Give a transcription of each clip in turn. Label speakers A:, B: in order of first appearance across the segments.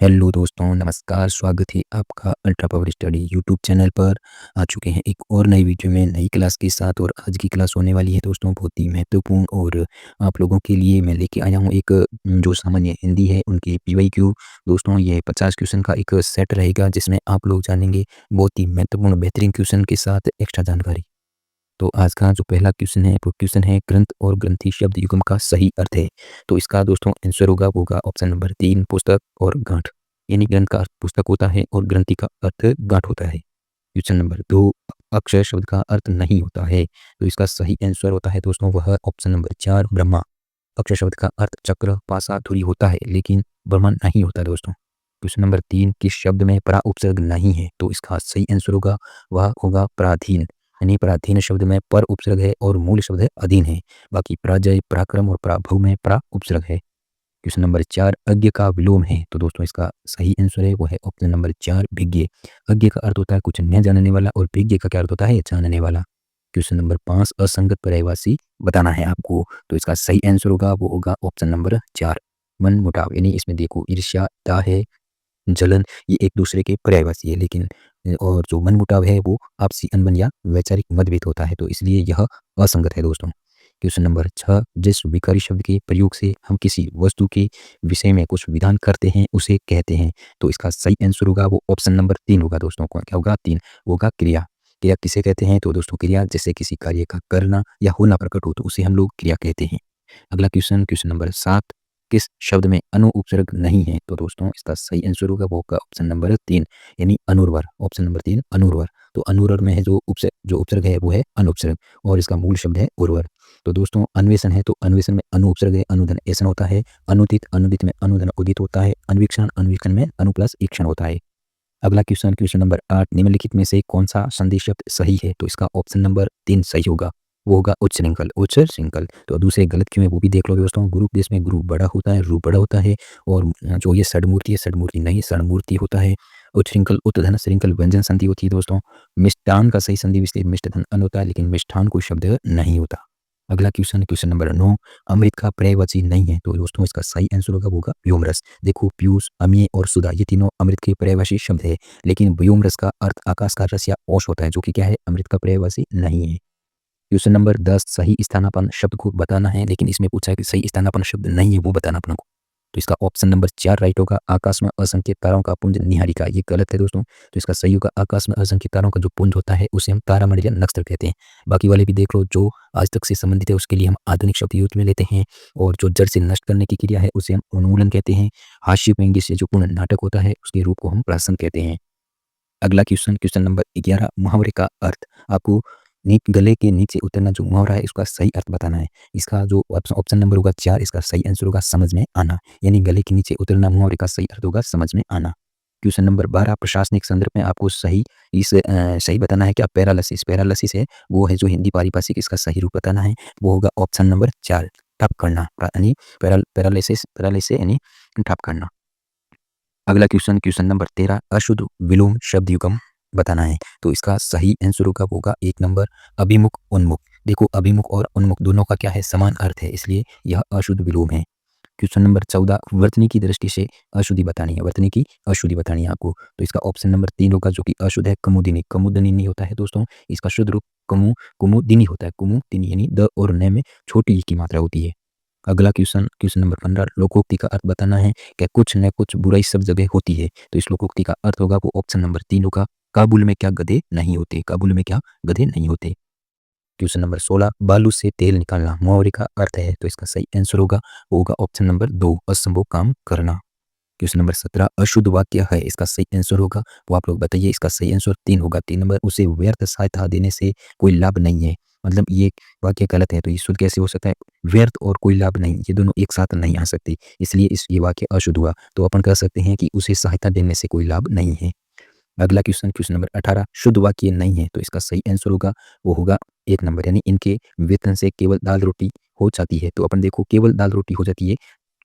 A: Hello दोस्तों, नमस्कार। स्वागत है आपका ultra power study YouTube channel पर। आ चुके हैं एक और नई वीडियो में नई क्लास के साथ। और आज की क्लास होने वाली है दोस्तों बहुत ही महत्वपूर्ण। और आप लोगों के लिए मैं लेके आया हूँ एक जो सामान्य हिंदी है उनकी पीवाईक्यू। दोस्तों ये 50 क्वेश्चन का एक सेट रहेगा जिसमें आप लोग जानेंगे बहुत ही महत्वपूर्ण बेहतरीन क्वेश्चन के साथ एक्स्ट्रा जानकारी। तो आज का जो पहला क्वेश्चन है वो क्वेश्चन है ग्रंथ और ग्रंथि शब्द युग्म का सही अर्थ है। तो इसका दोस्तों आंसर होगा ऑप्शन नंबर 3 पुस्तक और गांठ। यानी ग्रंथ का अर्थ पुस्तक होता है और ग्रंथि का अर्थ गांठ होता है। क्वेश्चन नंबर 2 अक्षय शब्द का अर्थ नहीं होता है। तो इसका सही आंसर होता है दोस्तों वह ऑप्शन नंबर 4 ब्रह्मा। अक्षय शब्द का अर्थ चक्र पासा धुरी होता है लेकिन ब्रह्मा नहीं होता दोस्तों। क्वेश्चन नंबर 3 किस शब्द में परा उपसर्ग नहीं है। तो इसका सही आंसर होगा वह होगा पराधीन। यानी पराधीन शब्द में पर उपसर्ग है और मूल शब्द है अधीन है। बाकी पराजय पराक्रम और पराभव में परा उपसर्ग है। क्वेश्चन नंबर 4 अज्ञ का विलोम है। तो दोस्तों इसका सही आंसर है वो है ऑप्शन नंबर 4 भिज्ञ। अज्ञ का अर्थ होता है कुछ न जानने वाला और भिज्ञ का क्या अर्थ होता है जानने वाला। क्वेश्चन नंबर 5 असंगत पर्यायवाची बताना है आपको। तो इसका सही आंसर होगा वो होगा ऑप्शन नंबर 4 मन मुटाव। यानी इसमें देखो ईर्ष्या दा है जलन ये एक दूसरे के पर्यायवाची है लेकिन और जो मनमुटाव है वो आपसी अनबन या वैचारिक मतभेद होता है। तो इसलिए यह असंगत है दोस्तों। क्वेश्चन नंबर 6 जिस विकारी शब्द के प्रयोग से हम किसी वस्तु के विषय में कुछ विधान करते हैं उसे कहते हैं। तो इसका सही आंसर होगा वो ऑप्शन नंबर 3 होगा दोस्तों। क्या होगा 3 होगा क्रिया। क्रिया किसे कहते हैं। तो दोस्तों क्रिया जैसे किसी कार्य का करना या होना प्रकट हो तो उसे हम लोग क्रिया कहते हैं। अगला क्वेश्चन क्वेश्चन नंबर 7 किस शब्द में अनु उपसर्ग नहीं है। तो दोस्तों इसका सही आंसर होगा वो होगा ऑप्शन नंबर 3 यानी अनुर्वर। Option number 3 अनुर्वर। तो अनुर्वर में है जो उपसर्ग है वो है अनुपसर्ग और इसका मूल शब्द है उर्वर। तो दोस्तों अन्वेषण है तो अन्वेषण में अनु उपसर्ग है अनुधन ऐसा होता है। अनुदित अनुदित में अनुधन उदित होता है। अन्वीक्षण अन्वीक्षण में अनु प्लस ईक्षण होता है। अगला क्वेश्चन क्वेश्चन नंबर 8 निम्नलिखित में से कौन सा संधि शब्द सही है। तो इसका ऑप्शन नंबर 3 सही होगा वो होगा उच्छृंखल उच्छृंखल। तो दूसरे गलत क्यों है वो भी देख लो दोस्तों। गुरु देश में गुरु बड़ा होता है रूप बड़ा होता है। और जो ये षडमूर्ति है षडमूर्ति नहीं षडमूर्ति होता है। उच्छृंखल उत्धन श्रृंखल व्यंजन संधि होती है दोस्तों। मिष्टान का सही संधि विस्तार मिष्टधन अन होता है लेकिन मिष्ठान कोई शब्द नहीं होता। अगला क्वेश्चन क्वेश्चन नंबर 9 अमृत का पर्यायवाची नहीं है। तो दोस्तों इसका सही आंसर होगा व्योमरस। देखो पीयूष अमीय और सुधा ये तीनों अमृत के पर्यायवाची शब्द है लेकिन व्योमरस का अर्थ आकाश का रस या ओश होता है जो कि क्या है अमृत का पर्यायवाची नहीं है। क्वेश्चन नंबर 10 सही स्थानापन्न शब्द को बताना है लेकिन इसमें पूछा है कि सही स्थानापन्न शब्द नहीं है वो बताना अपने को। तो इसका ऑप्शन नंबर 4 राइट होगा आकाश में असंख्य तारों का पुंज निहारिका। ये गलत है दोस्तों। तो इसका सही होगा आकाश में असंख्य तारों का जो पुंज होता है उसे हम तारामंडल या नक्षत्र कहते हैं। बाकी वाले भी देख लो जो आज तक से संबंधित है उसके लिए हम आधुनिक शब्द यूज में लेते हैं। और जो जड़ से नष्ट करने की क्रिया है उसे हम उन्मूलन कहते हैं। हास्य व्यंग्य से जो पूर्ण नाटक होता है उसके रूप को हम प्रासन कहते हैं। अगला क्वेश्चन क्वेश्चन नंबर 11 मुहावरे का अर्थ आपको गले के नीचे उतरना जो मुहावरा है इसका सही अर्थ बताना है। इसका जो ऑप्शन नंबर होगा 4 इसका सही आंसर होगा समझ में आना। यानी गले के नीचे उतरना मुहावरे का सही अर्थ होगा समझ में आना। क्वेश्चन नंबर 12 प्रशासनिक संदर्भ में आपको सही बताना है क्या पैरालिसिस पैरालिसिस है वो है जो हिंदी पारिभाषिक इसका सही रूप बताना है वो होगा ऑप्शन नंबर 4 ठप करना यानी पैरालिसिस पैरालिसिस यानी ठप करना। अगला क्वेश्चन क्वेश्चन नंबर 13 अशुद्ध विलोम शब्द युग्म बताना है। तो इसका सही आंसर होगा 1 नंबर अभिमुख उन्मुख। देखो अभिमुख और उन्मुख दोनों का क्या है समान अर्थ है इसलिए यह अशुद्ध विलोम है। क्वेश्चन नंबर 14 वर्तनी की दृष्टि से अशुद्धि बतानी है। वर्तनी की अशुद्धि बतानी है आपको। तो इसका ऑप्शन नंबर 3 होगा जो कि अशुद्ध है कुमुदिनी। कुमुदिनी नहीं होता है दोस्तों। इसका शुद्ध रूप कुमुदिनी होता है। कुमुदिनी यानी द और न में छोटी ई की मात्रा होती है। अगला क्वेश्चन क्वेश्चन नंबर 15 लोकोक्ति का अर्थ बताना है कि कुछ न कुछ बुराई सब जगह होती है। तो इस लोकोक्ति का अर्थ होगा वो ऑप्शन नंबर 3 होगा काबुल में क्या गधे नहीं होते। काबुल में क्या गधे नहीं होते। क्वेश्चन नंबर 16 बालू से तेल निकालना मुहावरे का अर्थ है। तो इसका सही आंसर होगा वो होगा ऑप्शन नंबर 2 असंभव काम करना। क्वेश्चन नंबर 17 अशुद्ध वाक्य है इसका सही आंसर होगा वो आप लोग बताइए। इसका सही आंसर 3 होगा 3 नंबर उसे व्यर्थ सहायता देने से कोई लाभ नहीं है। मतलब ये वाक्य गलत है तो ये शुद्ध कैसे हो सकता है। व्यर्थ और कोई लाभ नहीं ये दोनों एक साथ नहीं आ सकते इसलिए ये वाक्य अशुद्ध हुआ। तो अपन कह सकते हैं कि उसे सहायता देने से कोई लाभ नहीं है। अगला क्वेश्चन क्वेश्चन नंबर 18 शुद्ध वाक्य नहीं है। तो इसका सही आंसर होगा वो होगा 1 नंबर यानी इनके वेतन से केवल दाल रोटी हो जाती है। तो अपन देखो केवल दाल रोटी हो जाती है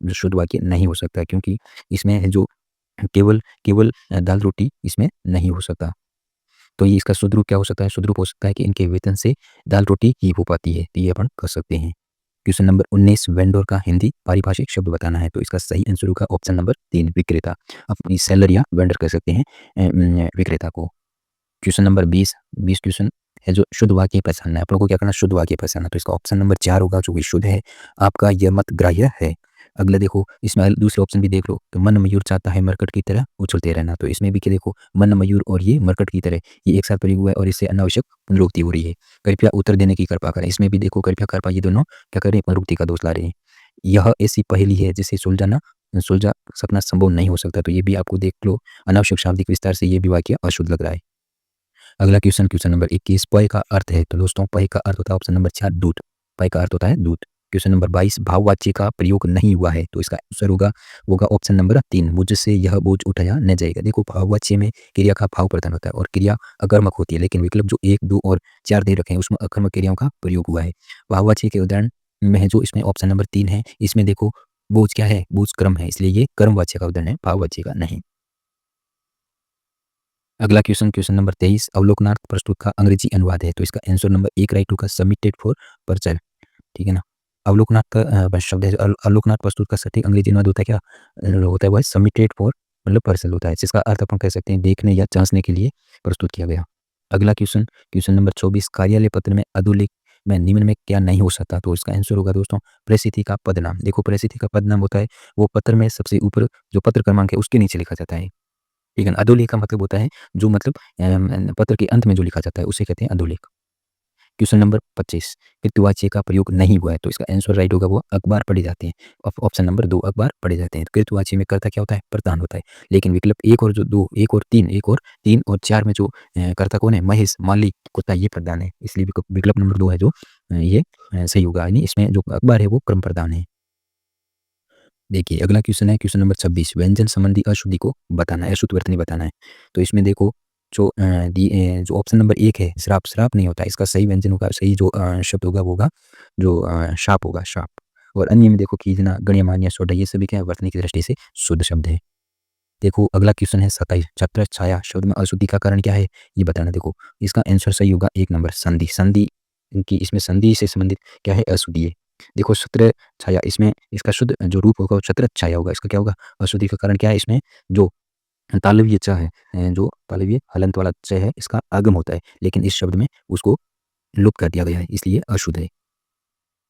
A: जो शुद्ध वाक्य नहीं हो सकता क्योंकि इसमें है जो केवल केवल दाल रोटी इसमें नहीं हो सकता। तो ये इसका शुद्ध रूप क्या हो सकता है। शुद्ध रूप हो सकता है कि इनके वेतन से दाल रोटी ही हो पाती है। तो ये अपन कर सकते हैं। क्वेश्चन नंबर 19 वेंडर का हिंदी पारिभाषिक शब्द बताना है। तो इसका सही आंसर होगा ऑप्शन नंबर 3 विक्रेता। अपनी सेलर या वेंडर कह सकते हैं विक्रेता को। क्वेश्चन नंबर 20 क्वेश्चन है जो शुद्ध वाक्य पहचानना है। आप लोगों को क्या करना है? शुद्ध वाक्य पहचानना। तो इसका ऑप्शन नंबर 4 होगा जो कि शुद्ध है। आपका यह मत ग्राह्य है। अगला देखो, इसमें दूसरे ऑप्शन भी देख लो। तो मन मयूर चाहता है मरकट की तरह उछलते रहना। तो इसमें भी क्या देखो, मन मयूर और ये मरकट की तरह ये एक साथ प्रयोग हुआ है और इससे अनावश्यक पुनरुक्ति हो रही है। कृपया उत्तर देने की कृपा करें। इसमें भी देखो कृपया कृपा ये दोनों क्या कर रहे हैं? पुनरुक्ति का दोष ला रहे हैं। यह ऐसी पहेली है जिसे सुलझा सकना संभव नहीं हो सकता। तो ये भी आपको देख लो, अनावश्यक शाब्दिक विस्तार से ये भी वाक्य अशुद्ध लग रहा है। अगला क्वेश्चन, क्वेश्चन नंबर 21 पय का अर्थ है। तो दोस्तों पय का अर्थ होता है ऑप्शन नंबर 4 दूध। पय का अर्थ होता है दूध। क्वेश्चन नंबर 22 भाववाच्य का प्रयोग नहीं हुआ है। तो इसका आंसर होगा ऑप्शन नंबर 3 मुझसे यह बोझ उठाया न जाएगा। देखो भाववाच्य में क्रिया का भाव प्रधान होता है और क्रिया अकर्मक होती है, लेकिन विकल्प जो 1, 2 और 4 दे रखे हैं उसमें अकर्मक क्रियाओं का प्रयोग हुआ है। भाववाच्य के उदाहरण में है जो इसमें ऑप्शन नंबर 3 है। इसमें देखो बोझ क्या है? बोझ कर्म है, इसलिए ये कर्मवाच्य का उदाहरण है, भाववाच्य का नहीं। अगला क्वेश्चन, क्वेश्चन नंबर 23 अवलोकनार्थ प्रस्तुत का अंग्रेजी अनुवाद है। तो इसका आंसर नंबर 1 राइट होगा सबमिटेड फॉर पर्चर। ठीक है ना? अवलोकनाथ का शब्द है। अवलोकनाथ प्रस्तुत का सटीक अंग्रेजी अनुवाद होता है क्या? होता है वो सबमिटेड फॉर मतलब पार्सल होता है, जिसका अर्थ अपन कह सकते हैं देखने या जांचने के लिए प्रस्तुत किया गया। अगला क्वेश्चन, क्वेश्चन नंबर 24 कार्यालय पत्र में अधोलेख में निम्न में क्या नहीं हो सकता? तो इसका आंसर होगा दोस्तों प्रसिद्धि का पदनाम। देखो प्रसिद्धि का पदनाम होता है वो पत्र में सबसे ऊपर जो पत्र क्रमांक है उसके नीचे लिखा जाता है। ठीक है ना? अधोलेख का मतलब होता है जो मतलब पत्र के अंत में जो लिखा जाता है उसे कहते हैं अधोलेख। क्वेश्चन नंबर 25 कृतवाच्य का प्रयोग नहीं हुआ है। तो इसका आंसर राइट होगा वो अखबार पढ़े जाते हैं। ऑप्शन नंबर 2 अखबार पढ़े जाते हैं। कृतवाच्य में कर्ता क्या होता है? प्रधान होता है। लेकिन विकल्प 1 और जो 2 1 और 4 में जो कर्ता कौन है? महेश, माली, कुत्ता ये प्रधान है। इसलिए विकल्प नंबर 2 है जो ये सही होगा। यानी इसमें जो अखबार है वो क्रम प्रधान है। देखिए अगला क्वेश्चन है क्वेश्चन नंबर 26 व्यंजन संबंधी अशुद्धि को बताना है, अशुद्ध वर्तनी बताना है। तो इसमें देखो जो जो ऑप्शन नंबर 1 है श्राप, श्राप नहीं होता है। इसका सही व्यंजन होगा, सही जो शब्द होगा वो होगा जो शाप होगा, शाप। और अन्य में देखो कीजना, गण्यमान्य, सोडा ये सभी क्या है? वर्तनी की दृष्टि से शुद्ध शब्द है। देखो अगला क्वेश्चन है 27 छत्र छाया शब्द में अशुद्धि का कारण क्या है? ये बताना। देखो इसका आंसर सही होगा 1 नंबर संधि। संधि की इसमें संधि से संबंधित क्या है? अशुद्धि है। देखो छत्र छाया इसमें इसका शुद्ध जो रूप होगा वो छत्र छाया होगा। इसका क्या होगा? अशुद्धि का कारण क्या है? इसमें जो तालव्य च है जो तालव्य हलंत वाला च है इसका आगम होता है, लेकिन इस शब्द में उसको लुप्त कर दिया गया है, इसलिए अशुद्ध है।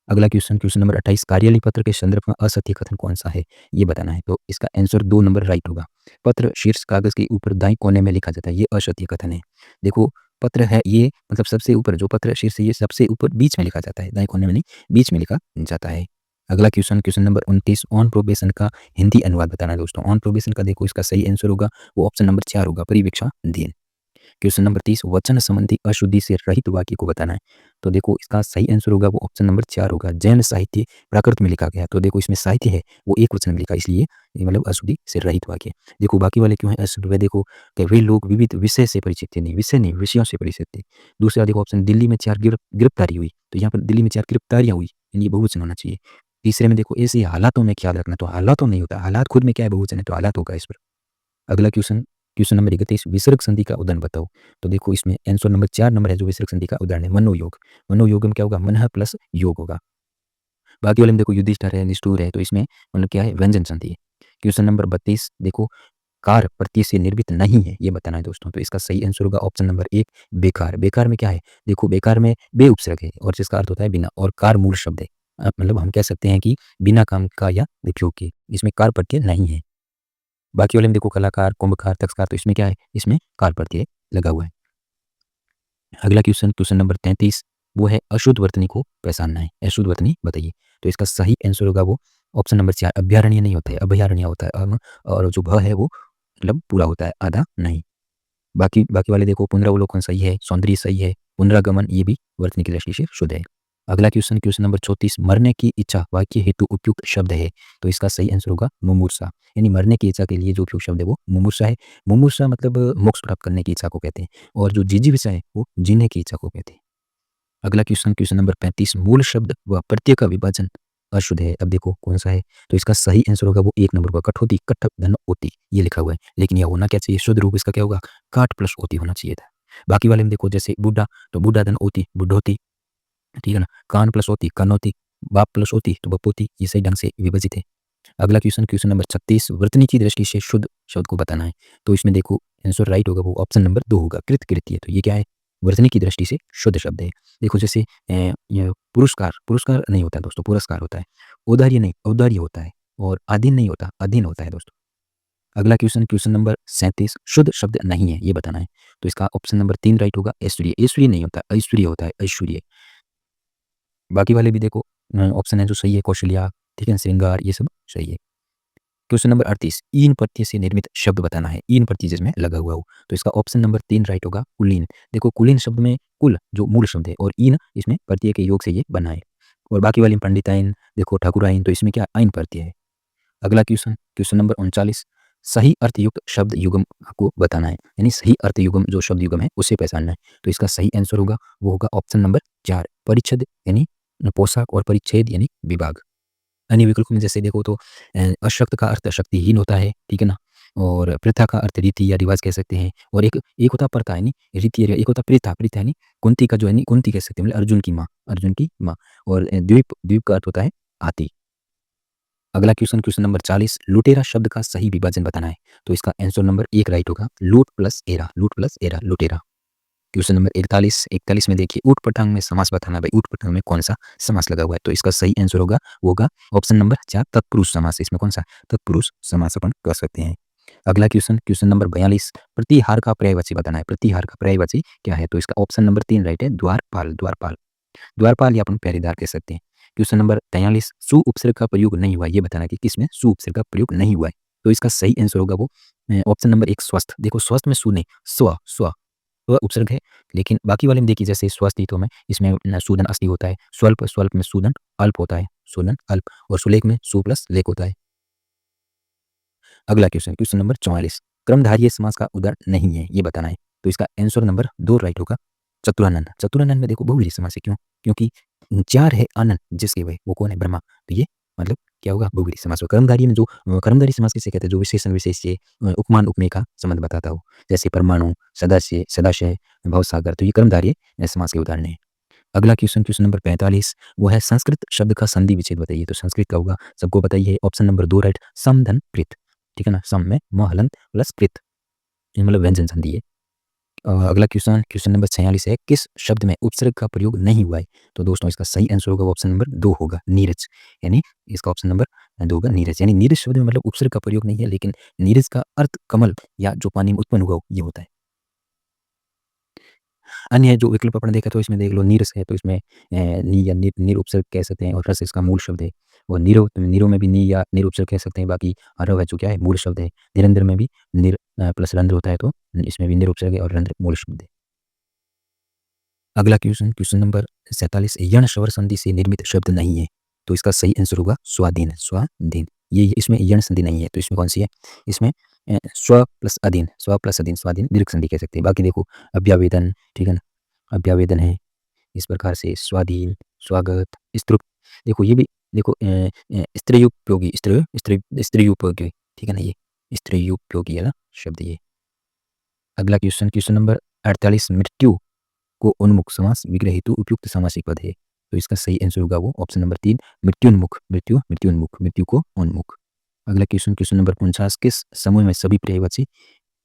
A: अगला क्वेश्चन, क्वेश्चन नंबर 28 कार्यालय पत्र के संदर्भ में असत्य कथन कौन सा है? ये बताना है। तो इसका आंसर 2 नंबर राइट होगा। पत्र शीर्ष कागज के ऊपर दाईं कोने में लिखा जाता है, ये असत्य कथन है। देखो पत्र है ये मतलब सबसे ऊपर जो पत्र शीर्ष है ये सबसे ऊपर बीच में लिखा जाता है, दाईं कोने में नहीं, बीच में लिखा जाता है। अगला question, question number 29 on probation का हिंदी अनुवाद बताना है दोस्तों। ऑन प्रोबेशन का देखो इसका सही आंसर होगा वो ऑप्शन नंबर 4 होगा परिवीक्षाधीन। क्वेश्चन नंबर 30 वचन संबंधी अशुद्धि से रहित वाक्य को बताना है। तो देखो इसका सही आंसर होगा वो ऑप्शन नंबर 4 होगा जैन साहित्य प्राकृत में लिखा गया। तो देखो इसमें साहित्य है वो एक वचन में लिखा, इसलिए ये मतलब अशुद्धि से रहित वाक्य। देखो बाकी वाले क्यों है अशुद्ध? वे देखो कि वे लोग विविध विषय से परिचित थे, नहीं विषय नहीं विषयों से परिचित थे। दूसरा देखो ऑप्शन दिल्ली में 4 गिरफ्तारी हुई। तो यहाँ पर दिल्ली में 4 गिरफ्तारियां हुई, यानी ये बहुवचन होना चाहिए। तीसरे में देखो ऐसे हालातों में ख्याल रखना। तो हालातों नहीं होता, हालात खुद में क्या है? बहुवचन है, तो हालात होगा इस पर। अगला क्वेश्चन, क्वेश्चन नंबर 31 विसर्ग संधि का उदाहरण बताओ। तो देखो इसमें आंसर नंबर 4 नंबर है जो विसर्ग संधि का उदाहरण है मनोयोग। मनोयोग में क्या होगा? मनः प्लस योग होगा। बाकी वाले में देखो युधिष्ठिर है, निष्ठुर है, तो इसमें मतलब क्या है? व्यंजन संधि है। क्वेश्चन नंबर 32 देखो कार प्रत्यय से निर्मित नहीं है, ये बताना है दोस्तों। तो इसका सही आंसर होगा ऑप्शन नंबर 1 बेकार। बेकार में क्या है? देखो बेकार में बे उपसर्ग है और जिसका अर्थ होता है बिना, और कार मूल शब्द है। मतलब हम कह सकते हैं कि बिना काम का या उपयोग के, इसमें कार प्रत्यय नहीं है। बाकी वाले में देखो कलाकार, कुंभकार, तक्षकार, तो इसमें क्या है? इसमें कार प्रत्यय लगा हुआ है। अगला क्वेश्चन, क्वेश्चन नंबर 33 वो है अशुद्ध वर्तनी को पहचानना है, अशुद्ध वर्तनी बताइए। तो इसका सही आंसर होगा वो ऑप्शन नंबर 4 अभ्यारण्य नहीं होता है, अभयारण्य होता है। और जो भ है वो मतलब पूरा होता है, आधा नहीं। बाकी बाकी वाले देखो पुनरावलोकन सही है, सौंदर्य सही है, पुनरागमन ये भी वर्तनी की दृष्टि से शुद्ध है। अगला क्वेश्चन, क्वेश्चन नंबर 34 मरने की इच्छा वाक्य हेतु उपयुक्त शब्द है। तो इसका सही आंसर होगा मुमूर्षा। यानी मरने की इच्छा के लिए जो उपयुक्त शब्द है वो मुमूर्षा है। मुमूर्षा मतलब मोक्ष प्राप्त करने की इच्छा को कहते हैं, और जो जिजीविषा है वो जीने की इच्छा को कहते हैं। अगला क्वेश्चन, क्वेश्चन नंबर 35 मूल शब्द व प्रत्यय का विभाजन अशुद्ध है। अब देखो कौन सा है? तो इसका सही आंसर होगा वो 1 नंबर का कठोती, कट्ठ धन ओती ये लिखा हुआ है, लेकिन यह होना क्या चाहिए? शुद्ध रूप इसका क्या होगा? काट प्लस ओती होना चाहिए था। बाकी वाले में देखो जैसे बूढ़ा, तो बूढ़ा धन ओती बुढ़ोती, ठीक है ना? कान प्लस ओती कनौती, बाप प्लस ओती तो बपोती, ये सही ढंग से विभाजित है। अगला क्वेश्चन, क्वेश्चन नंबर 36, वर्तनी की दृष्टि से शुद्ध शब्द को बताना है। तो इसमें देखो आंसर राइट होगा वो ऑप्शन नंबर 2 होगा, कृत कृत्य। तो ये क्या है? वर्तनी की दृष्टि से शुद्ध शब्द है। देखो जैसे ये पुरस्कार, पुरस्कार नहीं होता है दोस्तों, पुरस्कार होता है। औदार्य नहीं, औदार्य होता है। और अधीन नहीं होता, अधीन होता है दोस्तों। अगला क्वेश्चन, क्वेश्चन नंबर 37, शुद्ध शब्द नहीं है, ये बताना है। तो इसका ऑप्शन नंबर 3 राइट होगा, ऐश्वर्य। ऐश्वर्य नहीं होता, ऐश्वर्य होता है, ऐश्वर्य। बाकी वाले भी देखो ऑप्शन है जो सही है, कौशल्या, ठीक है, श्रृंगार, ये सब सही है। क्वेश्चन नंबर 38, ईन प्रत्यय से निर्मित शब्द बताना है। ईन प्रत्यय जिसमें लगा हुआ हो। तो इसका ऑप्शन नंबर 3 राइट होगा, कुलीन। देखो कुलीन शब्द में कुल जो मूल शब्द है और ईन इसमें प्रत्यय के योग से ये बना है। और बाकी वाली में पंडिताइन, देखो ठाकुराइन, तो इसमें क्या आइन प्रत्यय है। अगला क्वेश्चन, क्वेश्चन नंबर 39, सही अर्थयुक्त शब्द युग्म आपको बताना है। यानी सही अर्थ युग्म जो शब्द युग्म है उसे पहचानना है। तो इसका सही आंसर होगा वो होगा ऑप्शन नंबर 4, परिच्छद यानी पोशाक, और परिच्छेद यानी विभाग। अन्य विकल्पों में जैसे देखो तो अशक्त का अर्थ शक्तिहीन होता है, ठीक है ना। और प्रथा का अर्थ रीति या रिवाज कह सकते हैं। और एक एक होता प्रथा यानी रीति, एक होता प्रथा, प्रथा यानी कुंती का जो है कुंती कह सकते हैं, मतलब अर्जुन की माँ, अर्जुन की माँ। और द्वीप, द्वीप का अर्थ होता है हाथी। अगला क्वेश्चन, क्वेश्चन नंबर 40, लुटेरा शब्द का सही विभाजन बताना है। तो इसका आंसर नंबर 1 राइट होगा, लूट प्लस एरा, लूट प्लस एरा, लुटेरा। क्वेश्चन नंबर 41, 41 में देखिए ऊट पटांग में समास बताना है भाई, ऊट पटांग में कौन सा समास लगा हुआ है। तो इसका सही आंसर होगा वो होगा ऑप्शन नंबर 4, तत्पुरुष समास। इसमें कौन सा तत्पुरुष समास अपन कर सकते हैं। अगला क्वेश्चन, क्वेश्चन नंबर 42, प्रतिहार का पर्यायवाची बताना है। प्रतिहार का पर्यायवाची क्या है? तो इसका ऑप्शन नंबर 3 राइट है, द्वारपाल, द्वारपाल, द्वारपाल या अपन पहरेदार कह सकते हैं। क्वेश्चन नंबर 43, सु उपसर्ग का प्रयोग नहीं हुआ, ये बताना कि किसमें सु उपसर्ग का प्रयोग नहीं हुआ है। तो इसका सही आंसर होगा वो ऑप्शन नंबर 1, स्वस्थ। देखो स्वस्थ में सु नहीं, स्व, स्व, स्व उपसर्ग है। लेकिन बाकी वाले में देखिए जैसे स्वास्थ्य में इसमें सूदन अस्थि होता है, स्वल्प, स्वल्प में सूदन अल्प होता है, सूदन अल्प। और सुलेख में सु प्लस लेख होता है। अगला क्वेश्चन, क्वेश्चन नंबर 44, क्रमधारीय समास का उदाहरण नहीं है, ये बताना है। तो इसका आंसर नंबर 2 राइट होगा, चतुरानन। चतुरानन में देखो बहुव्रीहि समास है, क्यों? क्योंकि 4 है आनंद जिसके वह, वो कौन है? ब्रह्मा। तो ये मतलब क्या होगा? बहुव्रीहि समास। कर्मधारय में जो कर्मधारय समास किसे कहते हैं? जो विशेषण विशेष से उपमान उपमेय का संबंध बताता हो, जैसे परमाणु, सदाशय, सदाशय, भवसागर। तो ये कर्मधारय समास के उदाहरण है। अगला क्वेश्चन, क्वेश्चन नंबर 45, वो है संस्कृत शब्द का संधि विच्छेद बताइए। तो संस्कृत का होगा, सबको बताइए, ऑप्शन नंबर 2 राइट, सम धन प्रीत, ठीक है ना। सम में म हलंत प्लस प्रीत, ये मतलब व्यंजन संधि है। अगला क्वेश्चन, क्वेश्चन नंबर 46 है, किस शब्द में उपसर्ग का प्रयोग नहीं हुआ है? तो दोस्तों इसका सही आंसर होगा ऑप्शन नंबर 2 होगा, नीरज। यानी इसका ऑप्शन नंबर 2 होगा, नीरज। यानी नीरज शब्द में मतलब उपसर्ग का प्रयोग नहीं है, लेकिन नीरज का अर्थ कमल या जो पानी में उत्पन्न हुआ हो, ये होता है। अन्य जो विकल्प अपन देखा तो इसमें देख लो, नीरस है तो इसमें नी या निर उपसर्ग कह सकते हैं, और रस इसका मूल शब्द है। और नीरो, नीरो में भी नी या निर उपसर्ग कह सकते हैं। बाकी आरव है जो क्या है? मूल शब्द है। निरंतर में भी निर प्लस रंध्र होता है, तो इसमें भी निर उपसर्ग है और रंध्र मूल शब्द है। अगला क्वेश्चन, क्वेश्चन नंबर 47, यण स्वर संधि से निर्मित शब्द नहीं है। तो इसका सही आंसर होगा स्वाधीन, स्वाधीन। ये इसमें यण संधि नहीं है, तो इसमें कौन सी है? इसमें स्व प्लस अधीन, स्व प्लस अधीन, स्वाधीन दीर्घ संधि कह सकते हैं। बाकी देखो अभ्यावेदन, ठीक है ना, अभ्यावेदन है। इस प्रकार से स्वाधीन, स्वागत, स्तुप, देखो ये भी देखो स्त्रीयुपयोगी, स्त्रीयुपयोगी, ठीक है ना, ये स्त्रीयुपयोगी है ना शब्द ये। अगला क्वेश्चन, क्वेश्चन नंबर 48, मृत्यु को उन्मुख समास विग्रह हेतु उपयुक्त समासिक पद है। तो इसका सही आंसर होगा वो ऑप्शन नंबर 3, मृत्युन्मुख, मृत्यु, मृत्युन्मुख, मृत्यु को उन्मुख। अगला क्वेश्चन, क्वेश्चन नंबर 49, किस समूह में सभी पर्यायवाची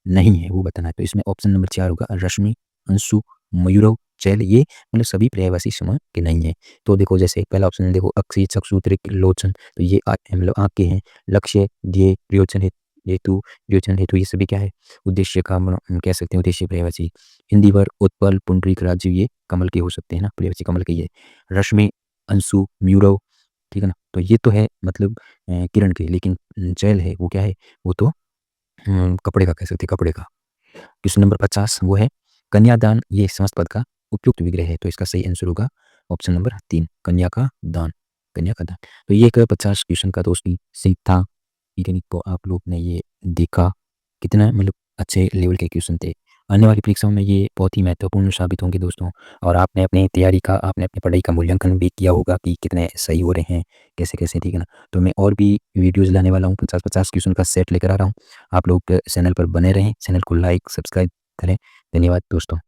A: नहीं है वो बताना है। तो इसमें ऑप्शन नंबर 4 होगा, रश्मि, अंशु, मयूरव, चैल, ये मतलब सभी पर्यायवाची समूह के नहीं है। तो देखो जैसे पहला ऑप्शन देखो, अक्षी, चक्षु, त्रिक, लोचन, तो ये मतलब आँख के हैं। लक्ष्य, ध्येय, प्रयोजन हेतु, प्रयोजन हेतु, ये सभी क्या है? उद्देश्य का हम कह सकते हैं, उद्देश्य पर्यायवाची। इंदिवर, उत्पल, पुंडरीक, राजीव, ये कमल के हो सकते हैं ना, पर्यायवाची कमल के ये। रश्मि, अंशु, मयूरव, ठीक है ना, तो ये तो है मतलब किरण के। लेकिन चैल है वो क्या है? वो तो कपड़े का कह सकते हैं, कपड़े का। क्वेश्चन नंबर 50, वो है कन्यादान, ये समस्त पद का उपयुक्त विग्रह है। तो इसका सही आंसर होगा ऑप्शन नंबर 3, कन्या का दान, कन्या का दान। तो ये 50 क्वेश्चन का दोस्ती सही था। ठीक है, तो आप लोग ने ये देखा कितना मतलब अच्छे लेवल के क्वेश्चन थे। आने वाली परीक्षाओं में ये बहुत ही महत्वपूर्ण साबित होंगे दोस्तों। और आपने अपनी तैयारी का, आपने अपनी पढ़ाई का मूल्यांकन भी किया होगा कि कितने सही हो रहे हैं, कैसे कैसे, ठीक है ना। तो मैं और भी वीडियोज़ लाने वाला हूँ, 50-50 क्वेश्चन का सेट लेकर आ रहा हूँ। आप लोग चैनल पर बने रहें, चैनल को लाइक, सब्सक्राइब करें। धन्यवाद दोस्तों।